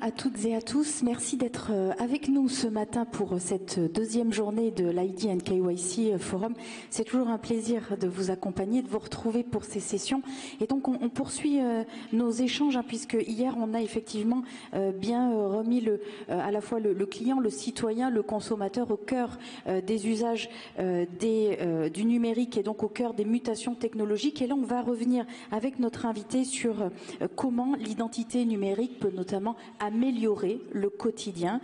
à toutes et à tous. Merci d'être avec nous ce matin pour cette deuxième journée de l'ID and KYC Forum. C'est toujours un plaisir de vous accompagner, de vous retrouver pour ces sessions. Et donc, on poursuit nos échanges, puisque hier, on a effectivement bien remis à la fois le client, le citoyen, le consommateur au cœur des usages du numérique et donc au cœur des mutations technologiques. Et là, on va revenir avec notre invité sur comment l'identité numérique peut notamment améliorer le quotidien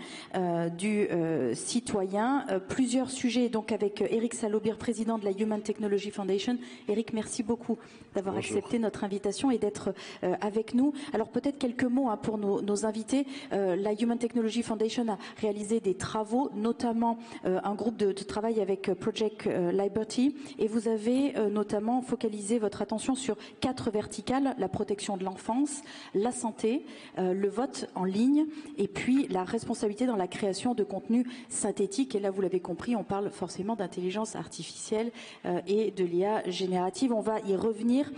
du citoyen. Plusieurs sujets donc avec Eric Salobir, président de la Human Technology Foundation. Eric, merci beaucoup d'avoir accepté notre invitation et d'être avec nous. Alors peut-être quelques mots pour nos invités. La Human Technology Foundation a réalisé des travaux, notamment un groupe de travail avec Project Liberty, et vous avez notamment focalisé votre attention sur 4 verticales: la protection de l'enfance, la santé, le vote en ligne et puis la responsabilité dans la création de contenus synthétiques. Et là, vous l'avez compris, on parle forcément d'intelligence artificielle et de l'IA générative. On va y revenir.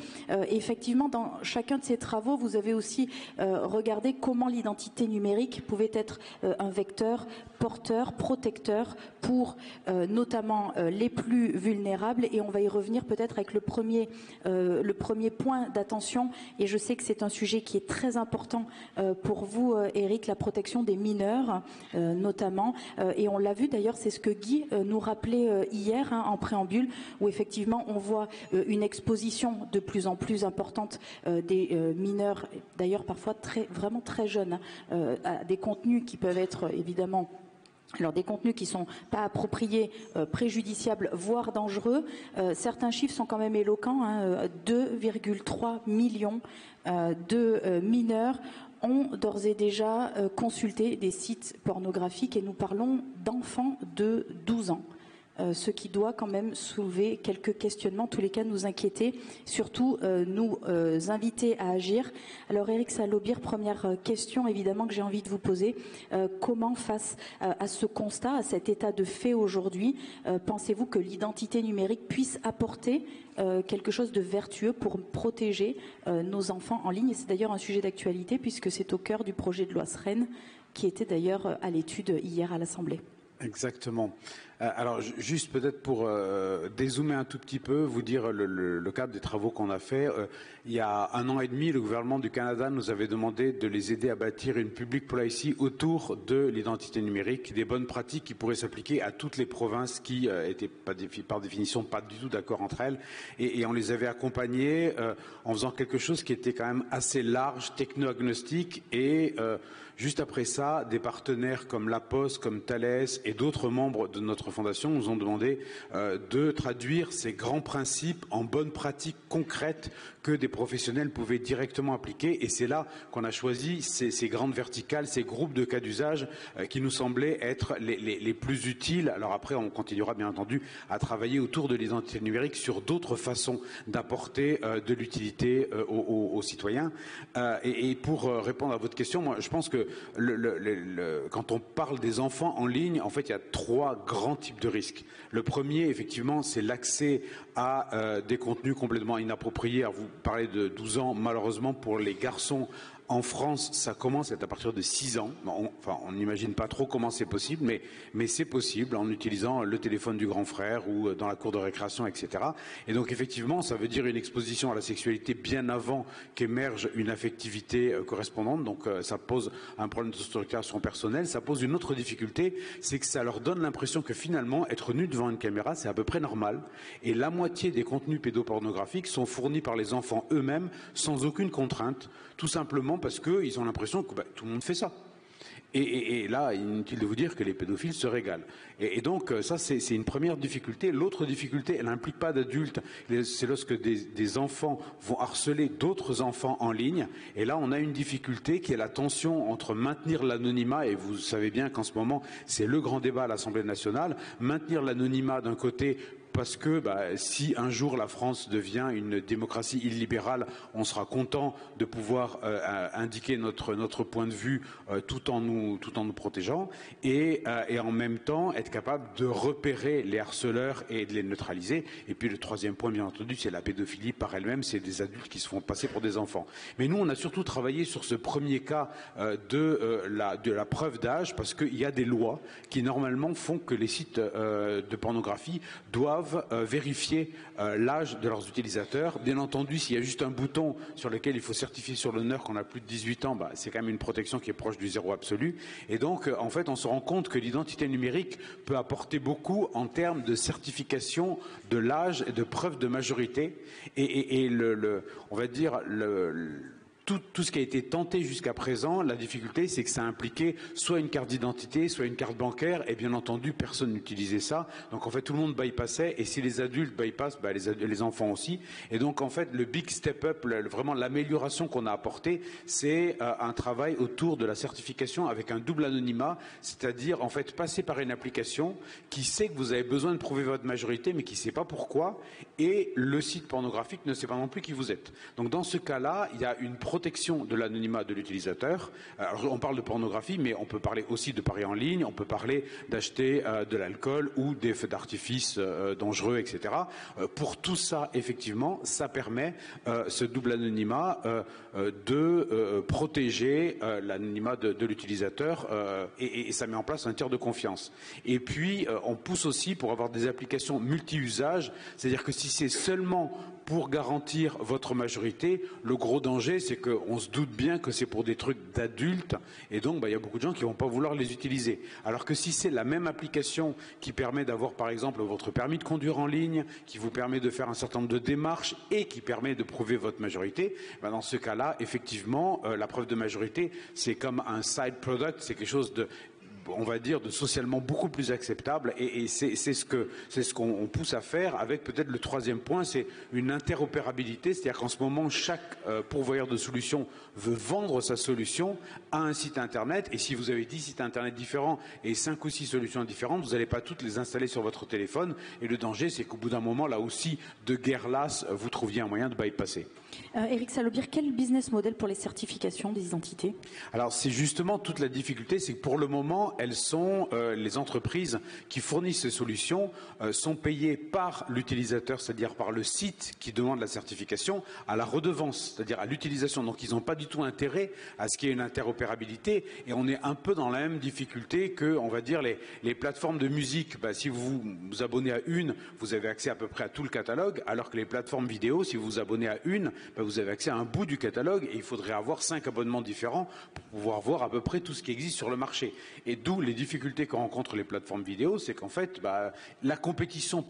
Effectivement, dans chacun de ces travaux, vous avez aussi regardé comment l'identité numérique pouvait être un vecteur porteur, protecteur pour notamment les plus vulnérables. Et on va y revenir peut-être avec le premier point d'attention. Et je sais que c'est un sujet qui est très important pour vous, Eric, la protection des mineurs notamment. Et on l'a vu d'ailleurs, c'est ce que Guy nous rappelait hier en préambule, où effectivement on voit une exposition de plus en plus importante des mineurs, d'ailleurs parfois vraiment très jeunes, à des contenus qui peuvent être évidemment... Alors des contenus qui sont pas appropriés, préjudiciables, voire dangereux. Certains chiffres sont quand même éloquents. 2,3 millions de mineurs ont d'ores et déjà consulté des sites pornographiques, et nous parlons d'enfants de 12 ans. Ce qui doit quand même soulever quelques questionnements, en tous les cas nous inquiéter, surtout nous inviter à agir. Alors Eric Salobir, première question évidemment que j'ai envie de vous poser. Comment face à ce constat, à cet état de fait aujourd'hui, pensez-vous que l'identité numérique puisse apporter quelque chose de vertueux pour protéger nos enfants en ligne? Et c'est d'ailleurs un sujet d'actualité puisque c'est au cœur du projet de loi SREN qui était d'ailleurs à l'étude hier à l'Assemblée. Exactement. Alors juste peut-être pour dézoomer un tout petit peu, vous dire le cadre des travaux qu'on a fait. Il y a 1 an et demi, le gouvernement du Canada nous avait demandé de les aider à bâtir une public policy autour de l'identité numérique, des bonnes pratiques qui pourraient s'appliquer à toutes les provinces qui étaient par définition pas du tout d'accord entre elles, et on les avait accompagnés en faisant quelque chose qui était quand même assez large, techno-agnostique, et juste après ça, des partenaires comme La Poste, comme Thales et d'autres membres de notre fondation nous ont demandé de traduire ces grands principes en bonnes pratiques concrètes que des professionnels pouvaient directement appliquer. Et c'est là qu'on a choisi ces grandes verticales, ces groupes de cas d'usage qui nous semblaient être les plus utiles. Alors après, on continuera bien entendu à travailler autour de l'identité numérique sur d'autres façons d'apporter de l'utilité aux citoyens. Et pour répondre à votre question, moi, je pense que quand on parle des enfants en ligne, en fait, il y a 3 grands types de risques. Le premier, effectivement, c'est l'accès à des contenus complètement inappropriés. Alors, vous parlez de 12 ans, malheureusement, pour les garçons. En France, ça commence à être à partir de 6 ans. On n'imagine pas trop comment c'est possible, mais c'est possible en utilisant le téléphone du grand frère ou dans la cour de récréation, etc. Et donc, effectivement, ça veut dire une exposition à la sexualité bien avant qu'émerge une affectivité correspondante. Donc, ça pose un problème de structuration personnelle. Ça pose une autre difficulté, c'est que ça leur donne l'impression que finalement, être nu devant une caméra, c'est à peu près normal. Et la moitié des contenus pédopornographiques sont fournis par les enfants eux-mêmes sans aucune contrainte, tout simplement parce qu'ils ont l'impression que tout le monde fait ça. Et là, inutile de vous dire que les pédophiles se régalent. Et donc, ça, c'est une première difficulté. L'autre difficulté, elle n'implique pas d'adultes. C'est lorsque des enfants vont harceler d'autres enfants en ligne. Et là, on a une difficulté qui est la tension entre maintenir l'anonymat, et vous savez bien qu'en ce moment, c'est le grand débat à l'Assemblée nationale, maintenir l'anonymat d'un côté parce que si un jour la France devient une démocratie illibérale, on sera content de pouvoir indiquer notre point de vue tout en nous protégeant et en même temps être capable de repérer les harceleurs et de les neutraliser. Et puis le troisième point, bien entendu, c'est la pédophilie par elle-même, c'est des adultes qui se font passer pour des enfants. Mais nous, on a surtout travaillé sur ce premier cas de la preuve d'âge, parce qu'il y a des lois qui normalement font que les sites de pornographie doivent vérifier l'âge de leurs utilisateurs. Bien entendu, s'il y a juste un bouton sur lequel il faut certifier sur l'honneur qu'on a plus de 18 ans, c'est quand même une protection qui est proche du zéro absolu. Et donc, en fait, on se rend compte que l'identité numérique peut apporter beaucoup en termes de certification de l'âge et de preuve de majorité. Et on va dire tout ce qui a été tenté jusqu'à présent, la difficulté, c'est que ça impliquait soit une carte d'identité, soit une carte bancaire, et bien entendu, personne n'utilisait ça. Donc en fait, tout le monde bypassait, et si les adultes bypassent, les enfants aussi. Et donc en fait, le big step up, vraiment l'amélioration qu'on a apportée, c'est un travail autour de la certification avec un double anonymat, c'est-à-dire en fait passer par une application qui sait que vous avez besoin de prouver votre majorité, mais qui ne sait pas pourquoi, et le site pornographique ne sait pas non plus qui vous êtes. Donc dans ce cas-là, il y a une protection de l'anonymat de l'utilisateur. Alors on parle de pornographie, mais on peut parler aussi de paris en ligne, on peut parler d'acheter de l'alcool ou des feux d'artifice dangereux, etc. Pour tout ça, effectivement, ça permet ce double anonymat de protéger l'anonymat de l'utilisateur et ça met en place un tiers de confiance. Et puis, on pousse aussi pour avoir des applications multi-usages, c'est-à-dire que si c'est seulement pour garantir votre majorité, le gros danger, c'est qu'on se doute bien que c'est pour des trucs d'adultes, et donc il y a beaucoup de gens qui ne vont pas vouloir les utiliser. Alors que si c'est la même application qui permet d'avoir, par exemple, votre permis de conduire en ligne, qui vous permet de faire un certain nombre de démarches et qui permet de prouver votre majorité, dans ce cas-là, effectivement, la preuve de majorité, c'est comme un side product, c'est quelque chose de, on va dire, de socialement beaucoup plus acceptable, et c'est ce qu'on pousse à faire avec peut-être le troisième point, c'est une interopérabilité, c'est-à-dire qu'en ce moment, chaque pourvoyeur de solutions veut vendre sa solution à un site internet, et si vous avez 10 sites internet différents et 5 ou 6 solutions différentes, vous n'allez pas toutes les installer sur votre téléphone, et le danger, c'est qu'au bout d'un moment, là aussi, de guerre lasse, vous trouviez un moyen de bypasser. Éric Salobir, quel business model pour les certifications des identités? Alors c'est justement toute la difficulté, c'est que pour le moment, elles sont les entreprises qui fournissent ces solutions sont payées par l'utilisateur, c'est-à-dire par le site qui demande la certification, à la redevance, c'est-à-dire à l'utilisation. Donc ils n'ont pas du tout intérêt à ce qu'il y ait une interopérabilité, et on est un peu dans la même difficulté que, on va dire, les plateformes de musique. Si vous vous abonnez à une, vous avez accès à peu près à tout le catalogue, alors que les plateformes vidéo, si vous vous abonnez à une, vous avez accès à un bout du catalogue, et il faudrait avoir 5 abonnements différents pour pouvoir voir à peu près tout ce qui existe sur le marché. Et d'où les difficultés que rencontrent les plateformes vidéo, c'est qu'en fait, la compétition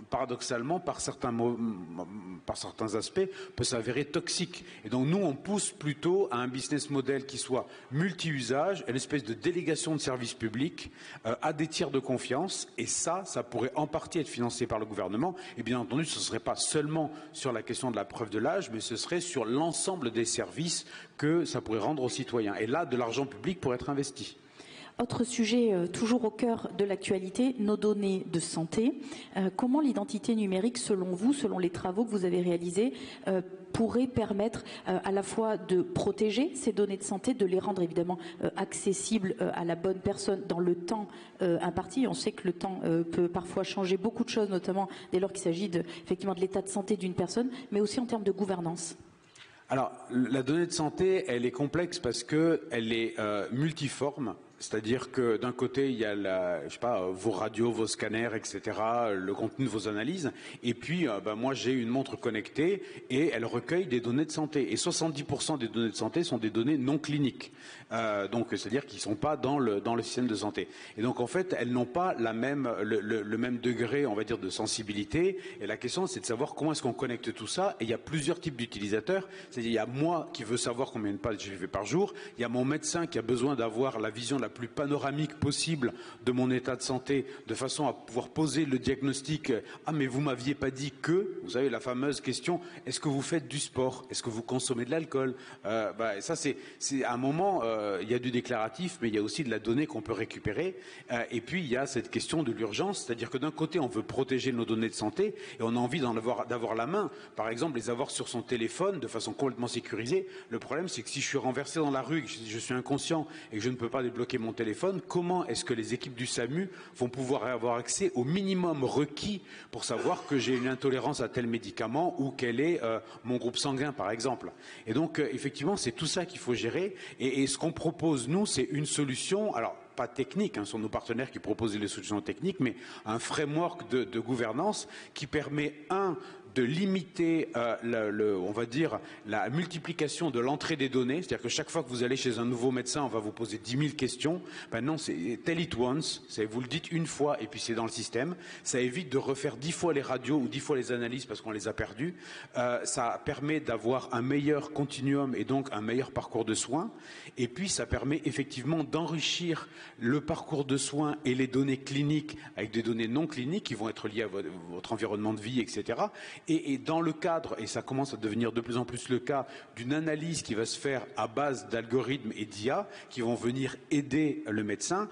paradoxalement, par certains aspects, peut s'avérer toxique. Et donc nous, on pousse plutôt à un business model qui soit multi-usage, une espèce de délégation de services publics à des tiers de confiance, et ça pourrait en partie être financé par le gouvernement. Et bien entendu, ce ne serait pas seulement sur la question de la preuve de l'âge, mais ce serait sur l'ensemble des services que ça pourrait rendre aux citoyens. Et là, de l'argent public pourrait être investi. Autre sujet toujours au cœur de l'actualité, nos données de santé. Comment l'identité numérique, selon vous, selon les travaux que vous avez réalisés, pourrait permettre à la fois de protéger ces données de santé, de les rendre évidemment accessibles à la bonne personne dans le temps imparti. On sait que le temps peut parfois changer beaucoup de choses, notamment dès lors qu'il s'agit effectivement de l'état de santé d'une personne, mais aussi en termes de gouvernance. Alors, la donnée de santé, elle est complexe parce qu'elle est multiforme. C'est-à-dire que d'un côté, il y a vos radios, vos scanners, etc., le contenu de vos analyses. Et puis, moi, j'ai une montre connectée et elle recueille des données de santé. Et 70% des données de santé sont des données non cliniques. Donc, c'est-à-dire qu'ils ne sont pas dans le système de santé. Et donc, en fait, elles n'ont pas le même degré, on va dire, de sensibilité. Et la question, c'est de savoir comment est-ce qu'on connecte tout ça. Et il y a plusieurs types d'utilisateurs. C'est-à-dire, il y a moi qui veux savoir combien de pas je fais par jour. Il y a mon médecin qui a besoin d'avoir la vision de la plus panoramique possible de mon état de santé, de façon à pouvoir poser le diagnostic. Ah, mais vous m'aviez pas dit que, vous savez, la fameuse question, est-ce que vous faites du sport? Est-ce que vous consommez de l'alcool? Ça, c'est à un moment, il y a du déclaratif, mais il y a aussi de la donnée qu'on peut récupérer. Et puis, il y a cette question de l'urgence, c'est-à-dire que d'un côté, on veut protéger nos données de santé et on a envie d'avoir la main, par exemple, les avoir sur son téléphone de façon complètement sécurisée. Le problème, c'est que si je suis renversé dans la rue, que je suis inconscient et que je ne peux pas débloquer mon téléphone, comment est-ce que les équipes du SAMU vont pouvoir avoir accès au minimum requis pour savoir que j'ai une intolérance à tel médicament ou quel est mon groupe sanguin, par exemple. Et donc, effectivement, c'est tout ça qu'il faut gérer. Et ce qu'on propose, nous, c'est une solution. Alors, pas technique, ce sont nos partenaires qui proposent les solutions techniques, mais un framework de gouvernance qui permet, de limiter, on va dire, la multiplication de l'entrée des données. C'est-à-dire que chaque fois que vous allez chez un nouveau médecin, on va vous poser 10 000 questions. Ben non, c'est tell it once. Vous le dites une fois et puis c'est dans le système. Ça évite de refaire 10 fois les radios ou 10 fois les analyses parce qu'on les a perdues. Ça permet d'avoir un meilleur continuum et donc un meilleur parcours de soins. Et puis, ça permet effectivement d'enrichir le parcours de soins et les données cliniques avec des données non cliniques qui vont être liées à votre environnement de vie, etc. Et dans le cadre, et ça commence à devenir de plus en plus le cas, d'une analyse qui va se faire à base d'algorithmes et d'IA qui vont venir aider le médecin,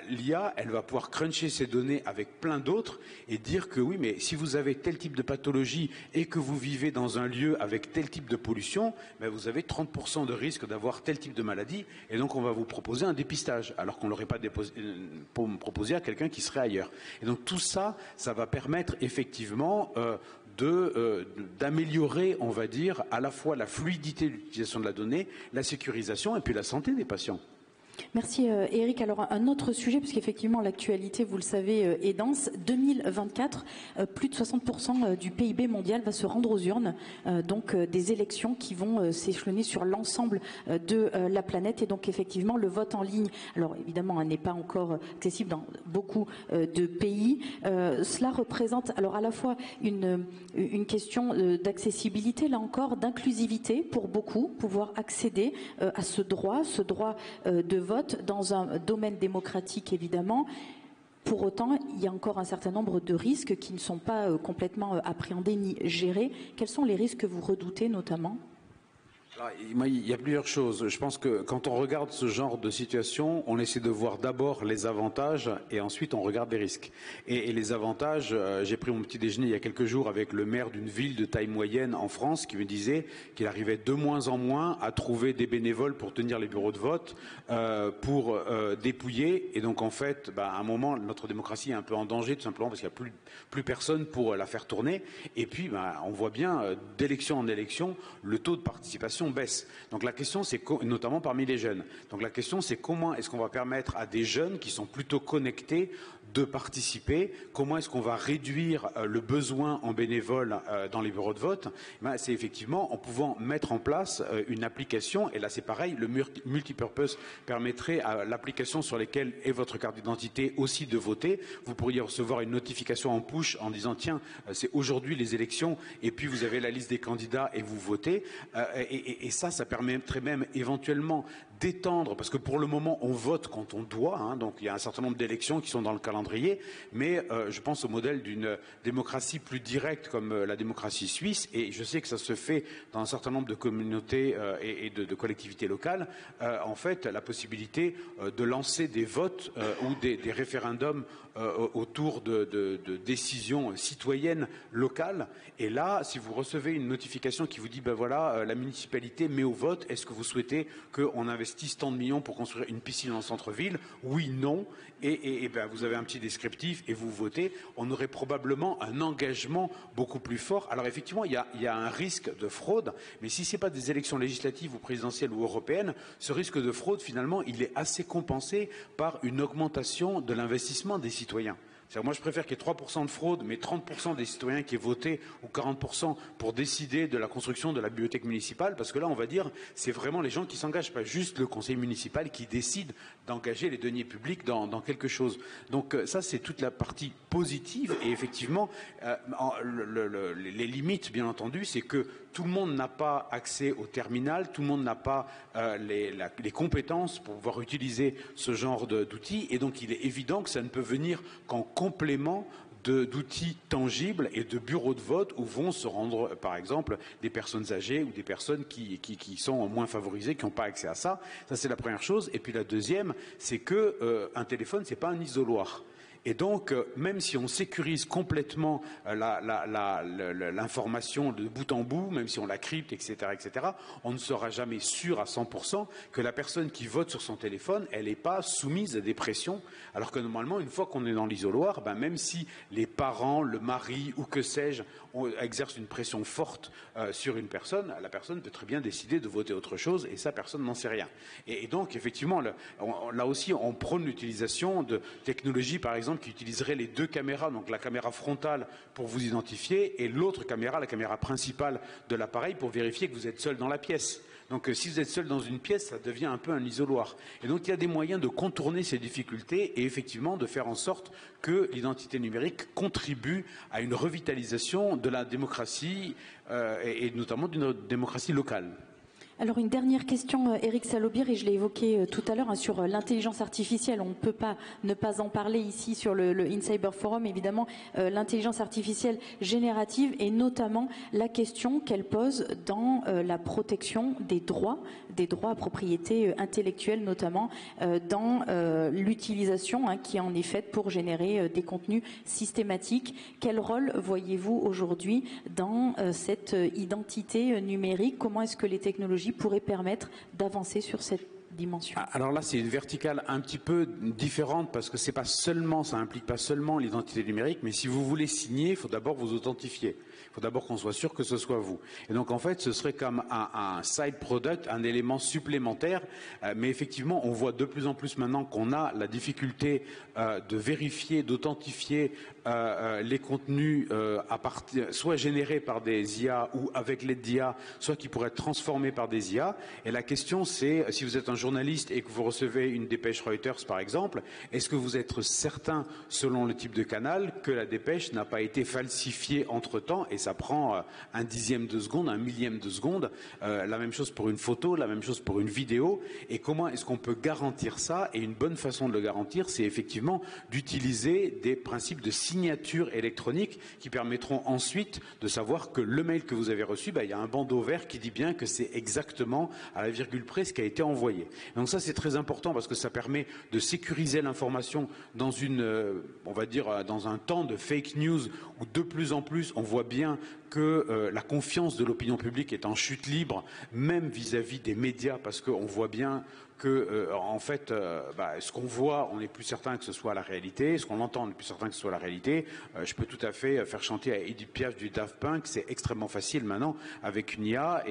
l'IA, elle va pouvoir cruncher ces données avec plein d'autres et dire que oui, mais si vous avez tel type de pathologie et que vous vivez dans un lieu avec tel type de pollution, vous avez 30% de risque d'avoir tel type de maladie et donc on va vous proposer un dépistage alors qu'on ne l'aurait pas proposé à quelqu'un qui serait ailleurs. Et donc tout ça, ça va permettre effectivement d'améliorer, on va dire, à la fois la fluidité de l'utilisation de la donnée, la sécurisation et puis la santé des patients. Merci Eric. Alors un autre sujet, puisqu'effectivement l'actualité, vous le savez, est dense. 2024, plus de 60% du PIB mondial va se rendre aux urnes, donc des élections qui vont s'échelonner sur l'ensemble de la planète. Et donc effectivement le vote en ligne, alors évidemment, n'est pas encore accessible dans beaucoup de pays. Cela représente alors à la fois une question d'accessibilité, là encore, d'inclusivité pour beaucoup, pouvoir accéder à ce droit de vote dans un domaine démocratique, évidemment. Pour autant, il y a encore un certain nombre de risques qui ne sont pas complètement appréhendés ni gérés. Quels sont les risques que vous redoutez notamment ? Il y a plusieurs choses. Je pense que quand on regarde ce genre de situation, on essaie de voir d'abord les avantages et ensuite on regarde les risques. Et les avantages, j'ai pris mon petit déjeuner il y a quelques jours avec le maire d'une ville de taille moyenne en France qui me disait qu'il arrivait de moins en moins à trouver des bénévoles pour tenir les bureaux de vote, pour dépouiller. Et donc en fait, à un moment, notre démocratie est un peu en danger tout simplement parce qu'il n'y a plus personne pour la faire tourner. Et puis on voit bien, d'élection en élection, le taux de participation baisse. Donc la question, c'est notamment parmi les jeunes. Donc la question, c'est comment est-ce qu'on va permettre à des jeunes qui sont plutôt connectés de participer? Comment est-ce qu'on va réduire le besoin en bénévoles dans les bureaux de vote? C'est effectivement en pouvant mettre en place une application, et là c'est pareil, le multipurpose permettrait à l'application sur laquelle est votre carte d'identité aussi de voter. Vous pourriez recevoir une notification en push en disant tiens, c'est aujourd'hui les élections, et puis vous avez la liste des candidats et vous votez. Et ça permettrait même éventuellement d'étendre, parce que pour le moment on vote quand on doit, donc il y a un certain nombre d'élections qui sont dans le calendrier, mais je pense au modèle d'une démocratie plus directe comme la démocratie suisse, et je sais que ça se fait dans un certain nombre de communautés et de collectivités locales, en fait la possibilité de lancer des votes ou des référendums autour de décisions citoyennes locales, et là si vous recevez une notification qui vous dit voilà, la municipalité met au vote, est-ce que vous souhaitez qu'on investisse tant de millions pour construire une piscine en centre-ville? Oui, non. Et vous avez un petit descriptif et vous votez. On aurait probablement un engagement beaucoup plus fort. Alors effectivement, il y a un risque de fraude, mais si ce n'est pas des élections législatives ou présidentielles ou européennes, ce risque de fraude, finalement, il est assez compensé par une augmentation de l'investissement des citoyens. Moi, je préfère qu'il y ait 3% de fraude, mais 30% des citoyens qui aient voté, ou 40% pour décider de la construction de la bibliothèque municipale, parce que là, on va dire, c'est vraiment les gens qui s'engagent, pas juste le conseil municipal qui décide d'engager les deniers publics dans quelque chose. Donc ça, c'est toute la partie positive, et effectivement, les limites, bien entendu, c'est que tout le monde n'a pas accès au terminal, tout le monde n'a pas les compétences pour pouvoir utiliser ce genre d'outils, et donc il est évident que ça ne peut venir qu'en complément d'outils tangibles et de bureaux de vote où vont se rendre, par exemple, des personnes âgées ou des personnes qui sont moins favorisées, qui n'ont pas accès à ça. Ça, c'est la première chose. Et puis la deuxième, c'est qu'un téléphone, ce n'est pas un isoloir. Et donc, même si on sécurise complètement l'information de bout en bout, même si on la crypte, etc., on ne sera jamais sûr à 100% que la personne qui vote sur son téléphone, elle n'est pas soumise à des pressions, alors que normalement, une fois qu'on est dans l'isoloir, même si les parents, le mari ou que sais-je, exercent une pression forte sur une personne, la personne peut très bien décider de voter autre chose, et ça, personne n'en sait rien. Et donc, effectivement, là aussi, on prône l'utilisation de technologies, par exemple, qui utiliserait les deux caméras, donc la caméra frontale pour vous identifier et l'autre caméra, la caméra principale de l'appareil pour vérifier que vous êtes seul dans la pièce. Donc si vous êtes seul dans une pièce, ça devient un peu un isoloir. Et donc il y a des moyens de contourner ces difficultés et effectivement de faire en sorte que l'identité numérique contribue à une revitalisation de la démocratie et notamment d'une démocratie locale. Alors une dernière question, Éric Salaubière, et je l'ai évoqué tout à l'heure, sur l'intelligence artificielle. On ne peut pas ne pas en parler ici sur le InCyber Forum. Évidemment, l'intelligence artificielle générative et notamment la question qu'elle pose dans la protection des droits à propriété intellectuelle, notamment dans l'utilisation qui en est faite pour générer des contenus systématiques. Quel rôle voyez-vous aujourd'hui dans cette identité numérique? Comment est-ce que les technologies pourrait permettre d'avancer sur cette dimension? Alors là, c'est une verticale un petit peu différente parce que ça implique pas seulement l'identité numérique, mais si vous voulez signer, il faut d'abord vous authentifier. Il faut d'abord qu'on soit sûr que ce soit vous. Et donc, en fait, ce serait comme un side product, un élément supplémentaire. Mais effectivement, on voit de plus en plus maintenant qu'on a la difficulté de vérifier, d'authentifier les contenus soit générés par des IA ou avec l'aide d'IA, soit qui pourraient être transformés par des IA. Et la question, c'est, si vous êtes un journaliste et que vous recevez une dépêche Reuters, par exemple, est-ce que vous êtes certain, selon le type de canal, que la dépêche n'a pas été falsifiée entre-temps? Et ça prend un dixième de seconde, un millième de seconde. La même chose pour une photo, la même chose pour une vidéo. Et comment est-ce qu'on peut garantir ça? Et une bonne façon de le garantir, c'est effectivement d'utiliser des principes de signature électronique qui permettront ensuite de savoir que le mail que vous avez reçu, il y a un bandeau vert qui dit bien que c'est exactement à la virgule près ce qui a été envoyé. Donc ça, c'est très important parce que ça permet de sécuriser l'information dans on va dire, dans un temps de fake news où de plus en plus on voit bien que la confiance de l'opinion publique est en chute libre, même vis-à-vis des médias, parce qu'on voit bien que, en fait, ce qu'on voit, on n'est plus certain que ce soit la réalité, ce qu'on entend, on n'est plus certain que ce soit la réalité. Je peux tout à fait faire chanter à Edith Piaf du Daft Punk, c'est extrêmement facile maintenant avec une IA,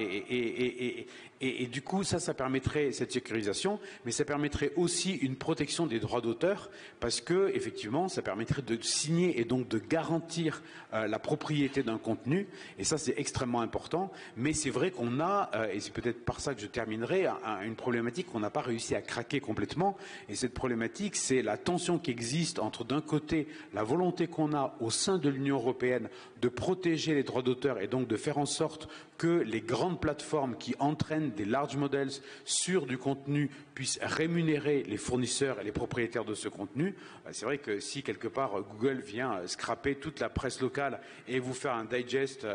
et du coup, ça permettrait cette sécurisation, mais ça permettrait aussi une protection des droits d'auteur, parce que, effectivement, ça permettrait de signer et donc de garantir la propriété d'un contenu, et ça, c'est extrêmement important. Mais c'est vrai qu'on a, et c'est peut-être par ça que je terminerai, une problématique qu'on n'a pas réussi à craquer complètement, et cette problématique, c'est la tension qui existe entre, d'un côté, la volonté qu'on a au sein de l'Union européenne de protéger les droits d'auteur et donc de faire en sorte que les grandes plateformes qui entraînent des large models sur du contenu puissent rémunérer les fournisseurs et les propriétaires de ce contenu. C'est vrai que si quelque part Google vient scraper toute la presse locale et vous faire un digest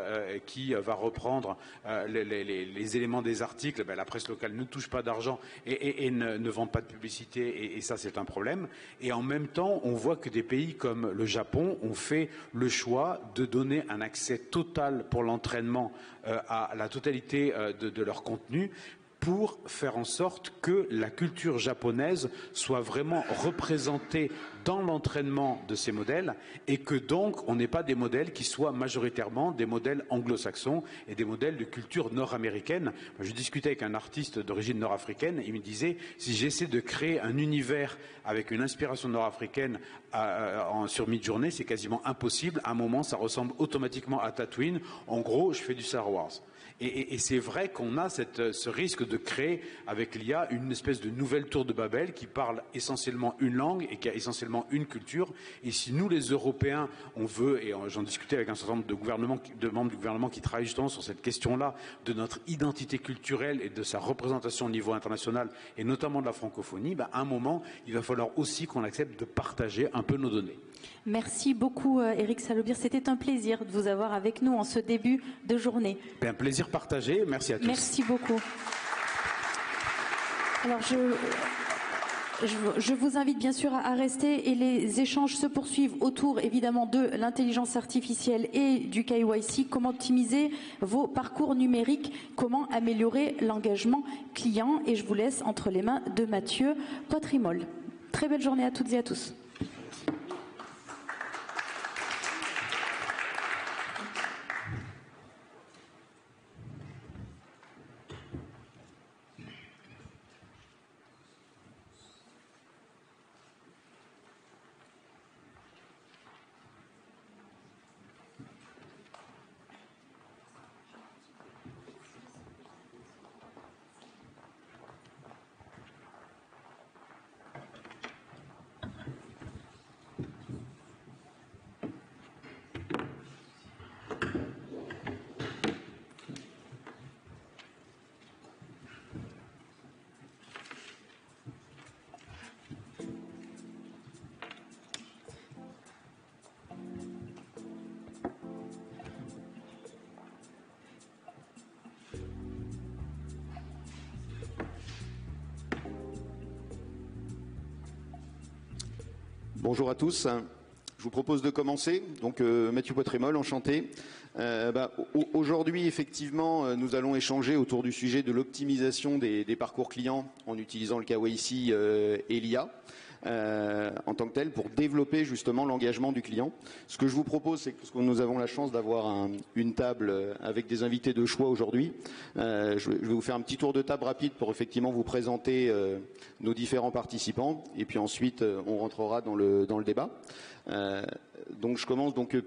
qui va reprendre les éléments des articles, la presse locale ne touche pas d'argent et ne vend pas de publicité, et ça c'est un problème. Et en même temps, on voit que des pays comme le Japon ont fait le choix de donner un accès total pour l'entraînement à la totalité de leur contenu, pour faire en sorte que la culture japonaise soit vraiment représentée dans l'entraînement de ces modèles et que donc on n'ait pas des modèles qui soient majoritairement des modèles anglo-saxons et des modèles de culture nord-américaine. Je discutais avec un artiste d'origine nord-africaine, il me disait si j'essaie de créer un univers avec une inspiration nord-africaine sur Midjourney, c'est quasiment impossible. À un moment, ça ressemble automatiquement à Tatooine. En gros, je fais du Star Wars. Et c'est vrai qu'on a ce risque de créer avec l'IA une espèce de nouvelle tour de Babel qui parle essentiellement une langue et qui a essentiellement une culture. Et si nous, les Européens, on veut, et j'en discutais avec un certain nombre de membres du gouvernement qui travaillent justement sur cette question-là, de notre identité culturelle et de sa représentation au niveau international, et notamment de la francophonie, à un moment, il va falloir aussi qu'on accepte de partager un peu nos données. Merci beaucoup Éric Salobir, c'était un plaisir de vous avoir avec nous en ce début de journée. Un plaisir partagé, merci à tous. Merci beaucoup. Alors je vous invite bien sûr à rester et les échanges se poursuivent autour évidemment de l'intelligence artificielle et du KYC, comment optimiser vos parcours numériques, comment améliorer l'engagement client, et je vous laisse entre les mains de Mathieu Poitrimol. Très belle journée à toutes et à tous. Bonjour à tous. Je vous propose de commencer. Donc Mathieu Poitrimol, enchanté. Aujourd'hui, effectivement, nous allons échanger autour du sujet de l'optimisation des parcours clients en utilisant le KYC et l'IA en tant que tel pour développer justement l'engagement du client. Ce que je vous propose, c'est que nous avons la chance d'avoir une table avec des invités de choix aujourd'hui. Je vais vous faire un petit tour de table rapide pour effectivement vous présenter nos différents participants et puis ensuite on rentrera dans le débat. Donc je commence. Donc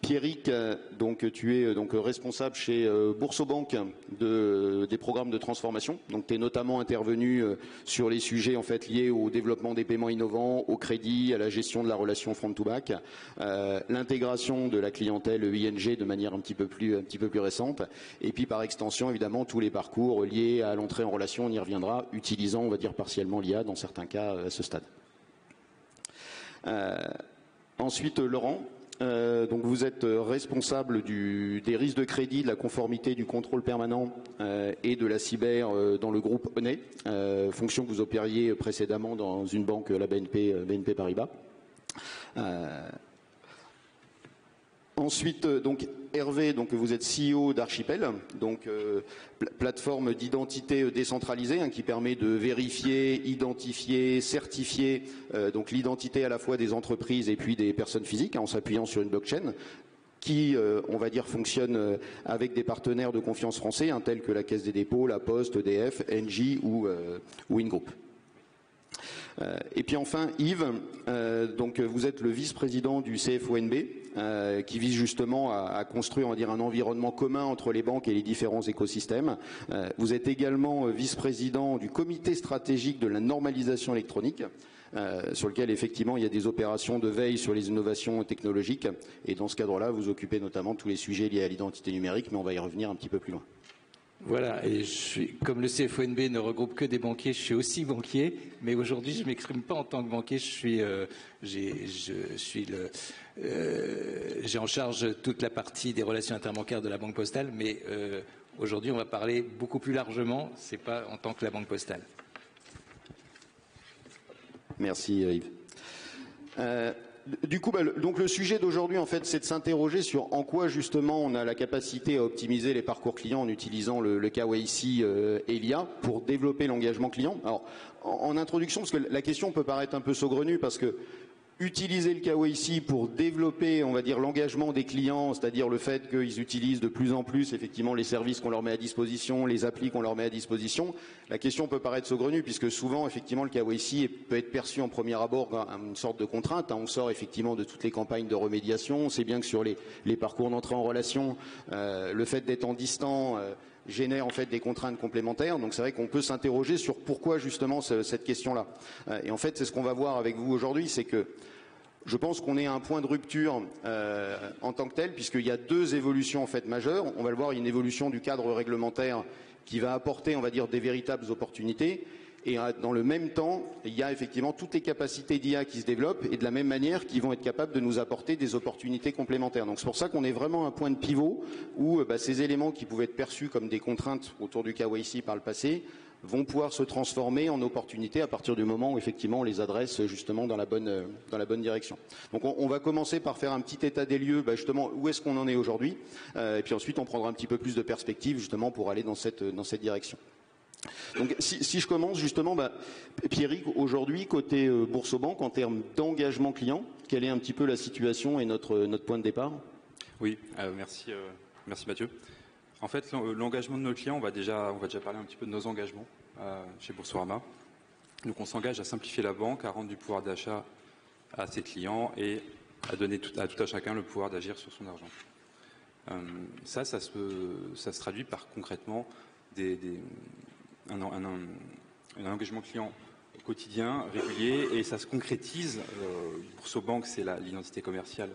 Pierrick, donc tu es donc responsable chez Boursobank des programmes de transformation. Donc tu es notamment intervenu sur les sujets en fait liés au développement des paiements innovants, au crédit, à la gestion de la relation front to back, l'intégration de la clientèle ING de manière un petit peu plus récente, et puis par extension évidemment tous les parcours liés à l'entrée en relation, on y reviendra, utilisant on va dire partiellement l'IA dans certains cas à ce stade. Ensuite, Laurent, donc vous êtes responsable des risques de crédit, de la conformité, du contrôle permanent et de la cyber dans le groupe Onet, fonction que vous opériez précédemment dans une banque, la BNP Paribas. Ensuite, donc Hervé, donc vous êtes CEO d'Archipel, donc plateforme d'identité décentralisée qui permet de vérifier, identifier, certifier donc l'identité à la fois des entreprises et puis des personnes physiques en s'appuyant sur une blockchain qui, on va dire, fonctionne avec des partenaires de confiance français tels que la Caisse des dépôts, la Poste, EDF, Engie ou Ingroup. Et puis enfin Yves, donc vous êtes le vice-président du CFONB qui vise justement à construire, on va dire, un environnement commun entre les banques et les différents écosystèmes. Vous êtes également vice-président du comité stratégique de la normalisation électronique, sur lequel effectivement il y a des opérations de veille sur les innovations technologiques, et dans ce cadre-là vous occupez notamment tous les sujets liés à l'identité numérique, mais on va y revenir un petit peu plus loin. Voilà, et comme le CFONB ne regroupe que des banquiers, je suis aussi banquier, mais aujourd'hui je ne m'exprime pas en tant que banquier, j'ai en charge toute la partie des relations interbancaires de la Banque Postale, mais aujourd'hui on va parler beaucoup plus largement, c'est pas en tant que la Banque Postale. Merci Yves. Du coup, donc le sujet d'aujourd'hui, en fait, c'est de s'interroger sur en quoi justement on a la capacité à optimiser les parcours clients en utilisant le KYC et l'IA pour développer l'engagement client. Alors, en introduction, parce que la question peut paraître un peu saugrenue, parce que utiliser le KYC pour développer, on va dire, l'engagement des clients, c'est-à-dire le fait qu'ils utilisent de plus en plus effectivement les services qu'on leur met à disposition, les applis qu'on leur met à disposition, la question peut paraître saugrenue puisque souvent effectivement le KYC peut être perçu en premier abord comme une sorte de contrainte. On sort effectivement de toutes les campagnes de remédiation, on sait bien que sur les parcours d'entrée en relation, le fait d'être en distant génère en fait des contraintes complémentaires. Donc c'est vrai qu'on peut s'interroger sur pourquoi justement cette question-là. Et en fait, c'est ce qu'on va voir avec vous aujourd'hui, c'est que je pense qu'on est à un point de rupture en tant que tel, puisqu'il y a deux évolutions en fait majeures. On va le voir, une évolution du cadre réglementaire qui va apporter, on va dire, des véritables opportunités. Et dans le même temps, il y a effectivement toutes les capacités d'IA qui se développent et de la même manière qui vont être capables de nous apporter des opportunités complémentaires. Donc c'est pour ça qu'on est vraiment à un point de pivot où ces éléments qui pouvaient être perçus comme des contraintes autour du KYC par le passé vont pouvoir se transformer en opportunités à partir du moment où effectivement on les adresse justement dans la bonne direction. Donc on va commencer par faire un petit état des lieux, justement où est-ce qu'on en est aujourd'hui, et puis ensuite on prendra un petit peu plus de perspective justement pour aller dans cette direction. Donc si je commence justement, Pierrick, aujourd'hui côté Boursorama, en termes d'engagement client, quelle est un petit peu la situation et notre point de départ? Oui, merci Mathieu. En fait, l'engagement de nos clients, on va déjà parler un petit peu de nos engagements chez Boursorama. Donc on s'engage à simplifier la banque, à rendre du pouvoir d'achat à ses clients et à donner à tout à chacun le pouvoir d'agir sur son argent. Ça se traduit par concrètement un engagement client quotidien, régulier, et ça se concrétise. Boursorama, c'est l'identité commerciale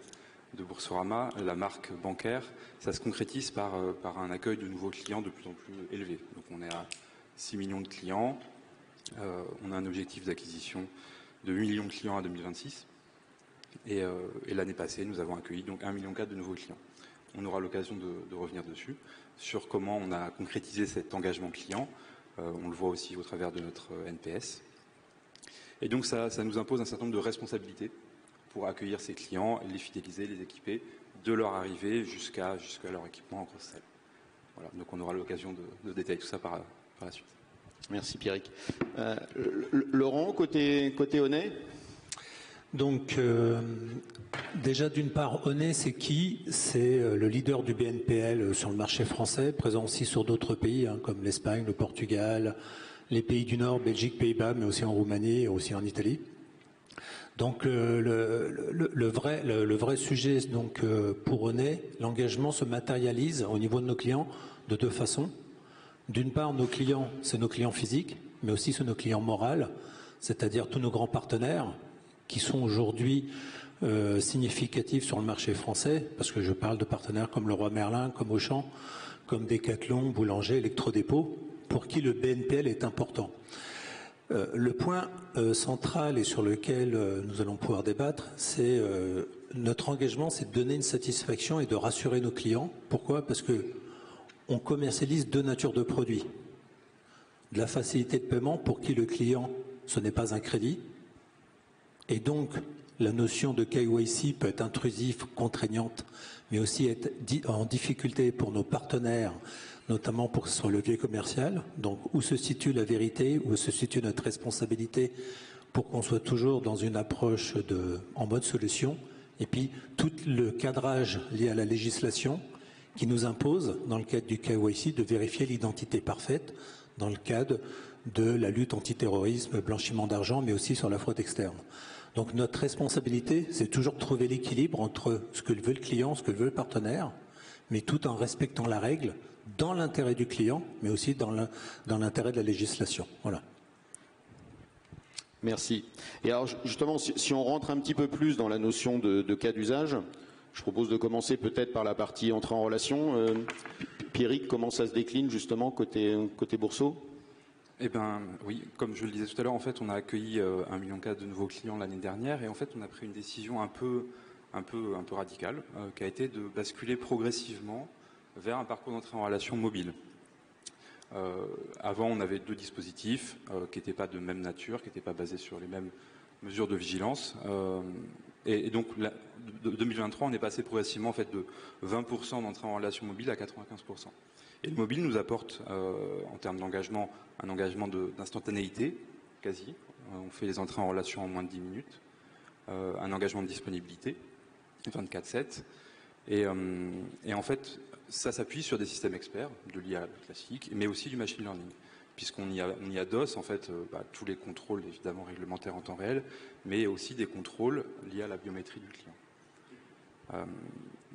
de Boursorama, la marque bancaire. Ça se concrétise par un accueil de nouveaux clients de plus en plus élevé. Donc on est à 6 millions de clients. On a un objectif d'acquisition de 8 millions de clients à 2026. Et l'année passée, nous avons accueilli donc 1,4 million de nouveaux clients. On aura l'occasion de revenir dessus, sur comment on a concrétisé cet engagement client. On le voit aussi au travers de notre NPS. Et donc ça nous impose un certain nombre de responsabilités pour accueillir ces clients, les fidéliser, les équiper, de leur arrivée jusqu'à leur équipement en cross-sell. Voilà, donc on aura l'occasion de détailler tout ça par la suite. Merci Pierrick. Laurent, côté Honnay. Donc déjà d'une part, Honnay c'est qui? C'est le leader du BNPL sur le marché français, présent aussi sur d'autres pays comme l'Espagne, le Portugal, les pays du Nord, Belgique, Pays-Bas, mais aussi en Roumanie et aussi en Italie. Donc le vrai sujet donc pour Honnay, l'engagement se matérialise au niveau de nos clients de deux façons. D'une part, nos clients, c'est nos clients physiques, mais aussi c'est nos clients moraux, c'est-à-dire tous nos grands partenaires qui sont aujourd'hui significatifs sur le marché français, parce que je parle de partenaires comme Leroy Merlin, comme Auchan, comme Decathlon, Boulanger, Electrodépôt, pour qui le BNPL est important. Le point central et sur lequel nous allons pouvoir débattre, c'est notre engagement, c'est de donner une satisfaction et de rassurer nos clients. Pourquoi? Parce que on commercialise deux natures de produits. De la facilité de paiement pour qui le client, ce n'est pas un crédit. Et donc, la notion de KYC peut être intrusive, contraignante, mais aussi être en difficulté pour nos partenaires, notamment pour ce levier commercial. Donc, où se situe la vérité, où se situe notre responsabilité pour qu'on soit toujours dans une approche en mode solution. Et puis, tout le cadrage lié à la législation qui nous impose, dans le cadre du KYC, de vérifier l'identité parfaite dans le cadre de la lutte antiterrorisme, blanchiment d'argent, mais aussi sur la fraude externe. Donc notre responsabilité, c'est toujours de trouver l'équilibre entre ce que veut le client, ce que veut le partenaire, mais tout en respectant la règle, dans l'intérêt du client, mais aussi dans l'intérêt de la législation. Voilà. Merci. Et alors justement, si on rentre un petit peu plus dans la notion de cas d'usage, je propose de commencer peut-être par la partie entrée en relation. Pierrick, comment ça se décline justement côté Bourso? Eh bien, oui, comme je le disais tout à l'heure, en fait, on a accueilli 1,4 million de nouveaux clients l'année dernière, et en fait, on a pris une décision un peu radicale, qui a été de basculer progressivement vers un parcours d'entrée en relation mobile. Avant, on avait deux dispositifs qui n'étaient pas de même nature, qui n'étaient pas basés sur les mêmes mesures de vigilance. Et donc, 2023, on est passé progressivement en fait, de 20% d'entrée en relation mobile à 95%. Et le mobile nous apporte, en termes d'engagement, un engagement d'instantanéité, quasi. On fait les entrées en relation en moins de 10 minutes. Un engagement de disponibilité, 24/7. Et en fait, ça s'appuie sur des systèmes experts, de l'IA classique, mais aussi du machine learning, puisqu'on y adosse en fait tous les contrôles évidemment réglementaires en temps réel, mais aussi des contrôles liés à la biométrie du client.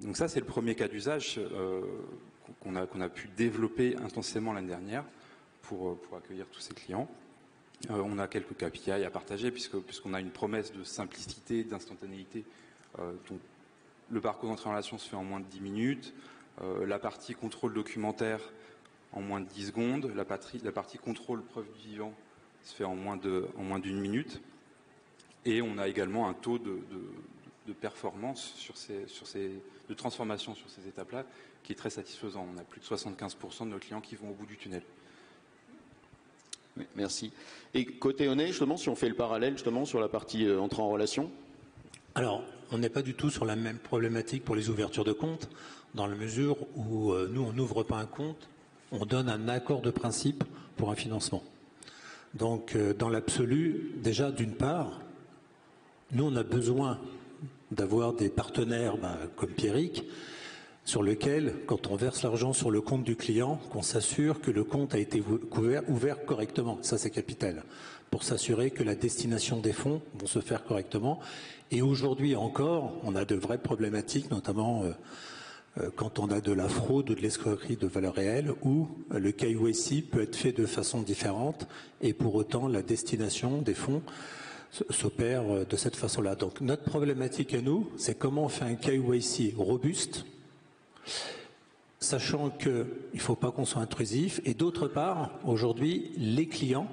Donc ça, c'est le premier cas d'usage qu'on a pu développer intensément l'année dernière pour accueillir tous ces clients. On a quelques KPI à partager puisqu'on a une promesse de simplicité, d'instantanéité. Donc le parcours d'entrée en relation se fait en moins de 10 minutes. La partie contrôle documentaire en moins de 10 secondes. La partie contrôle preuve du vivant se fait en moins d'une minute. Et on a également un taux de performance de transformation sur ces étapes-là qui est très satisfaisant. On a plus de 75% de nos clients qui vont au bout du tunnel. Oui, merci. Et côté Onet, justement, si on fait le parallèle justement sur la partie entrée en relation. Alors, on n'est pas du tout sur la même problématique pour les ouvertures de compte, dans la mesure où nous, on n'ouvre pas un compte, on donne un accord de principe pour un financement. Donc, dans l'absolu, déjà, d'une part, nous, on a besoin d'avoir des partenaires comme Pierrick, sur lequel, quand on verse l'argent sur le compte du client, qu'on s'assure que le compte a été ouvert correctement. Ça, c'est capital. Pour s'assurer que la destination des fonds vont se faire correctement. Et aujourd'hui encore, on a de vraies problématiques, notamment quand on a de la fraude ou de l'escroquerie de valeur réelle, où le KYC peut être fait de façon différente et pour autant la destination des fonds s'opère de cette façon-là. Donc notre problématique à nous, c'est comment on fait un KYC robuste, sachant qu'il ne faut pas qu'on soit intrusif. Et d'autre part, aujourd'hui, les clients,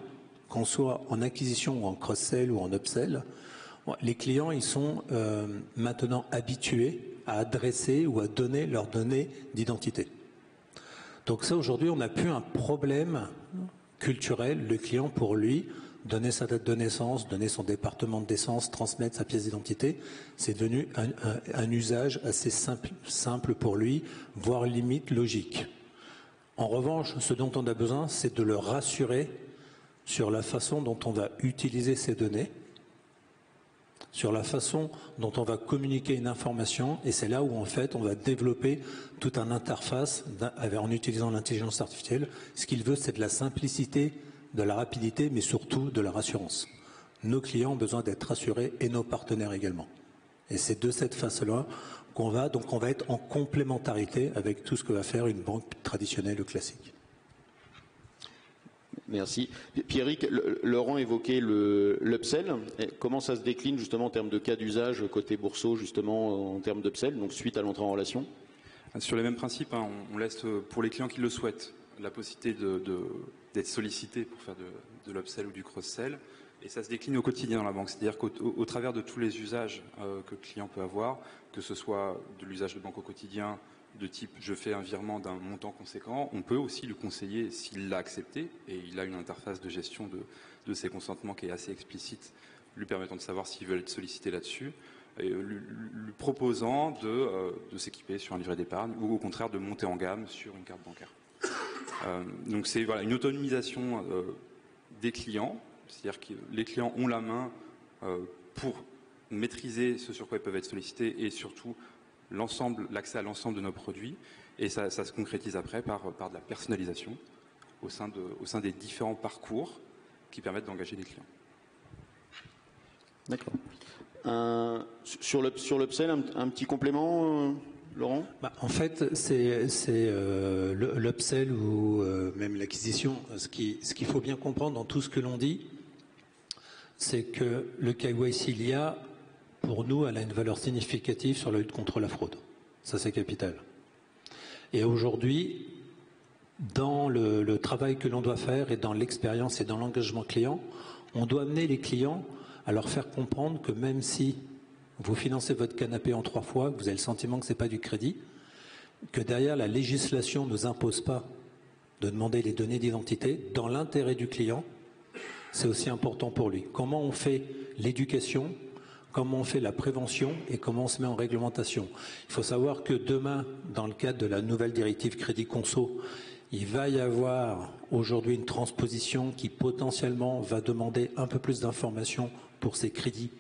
qu'on soit en acquisition ou en cross-sell ou en upsell, les clients, ils sont maintenant habitués à adresser ou à donner leurs données d'identité. Donc ça, aujourd'hui, on n'a plus un problème culturel. Le client, pour lui, donner sa date de naissance, donner son département de naissance, transmettre sa pièce d'identité, c'est devenu un usage assez simple pour lui, voire limite logique. En revanche, ce dont on a besoin, c'est de le rassurer sur la façon dont on va utiliser ces données, sur la façon dont on va communiquer une information, et c'est là où en fait on va développer toute une interface en utilisant l'intelligence artificielle. Ce qu'il veut, c'est de la simplicité, de la rapidité, mais surtout de la rassurance. Nos clients ont besoin d'être rassurés et nos partenaires également. Et c'est de cette façon-là qu'on va être en complémentarité avec tout ce que va faire une banque traditionnelle ou classique. Merci. Pierrick, Laurent évoquait l'upsell. Comment ça se décline justement en termes de cas d'usage côté Bourseau, justement en termes d'upsell, donc suite à l'entrée en relation? Sur les mêmes principes, on laisse pour les clients qui le souhaitent la possibilité d'être sollicités pour faire de l'upsell ou du cross-sell. Et ça se décline au quotidien dans la banque. C'est-à-dire qu'au travers de tous les usages que le client peut avoir, que ce soit de l'usage de banque au quotidien, de type je fais un virement d'un montant conséquent, on peut aussi lui conseiller s'il l'a accepté, et il a une interface de gestion de ses consentements qui est assez explicite, lui permettant de savoir s'il veut être sollicité là-dessus, et lui proposant de s'équiper sur un livret d'épargne ou au contraire de monter en gamme sur une carte bancaire. Donc c'est une autonomisation des clients, c'est-à-dire que les clients ont la main pour maîtriser ce sur quoi ils peuvent être sollicités et surtout l'accès à l'ensemble de nos produits, et ça se concrétise après par de la personnalisation au sein des différents parcours qui permettent d'engager des clients. D'accord. Sur l'upsell, un petit complément, Laurent? En fait, c'est l'upsell ou même l'acquisition. Ce qu'il faut bien comprendre dans tout ce que l'on dit, c'est que le KYC l'IA, pour nous, elle a une valeur significative sur la lutte contre la fraude. Ça, c'est capital. Et aujourd'hui, dans le travail que l'on doit faire et dans l'expérience et dans l'engagement client, on doit amener les clients à leur faire comprendre que même si vous financez votre canapé en 3 fois, que vous avez le sentiment que ce n'est pas du crédit, que derrière la législation ne nous impose pas de demander les données d'identité, dans l'intérêt du client, c'est aussi important pour lui. Comment on fait l'éducation ? comment on fait la prévention et comment on se met en réglementation. Il faut savoir que demain, dans le cadre de la nouvelle directive Crédit Conso, il va y avoir aujourd'hui une transposition qui potentiellement va demander un peu plus d'informations pour ces crédits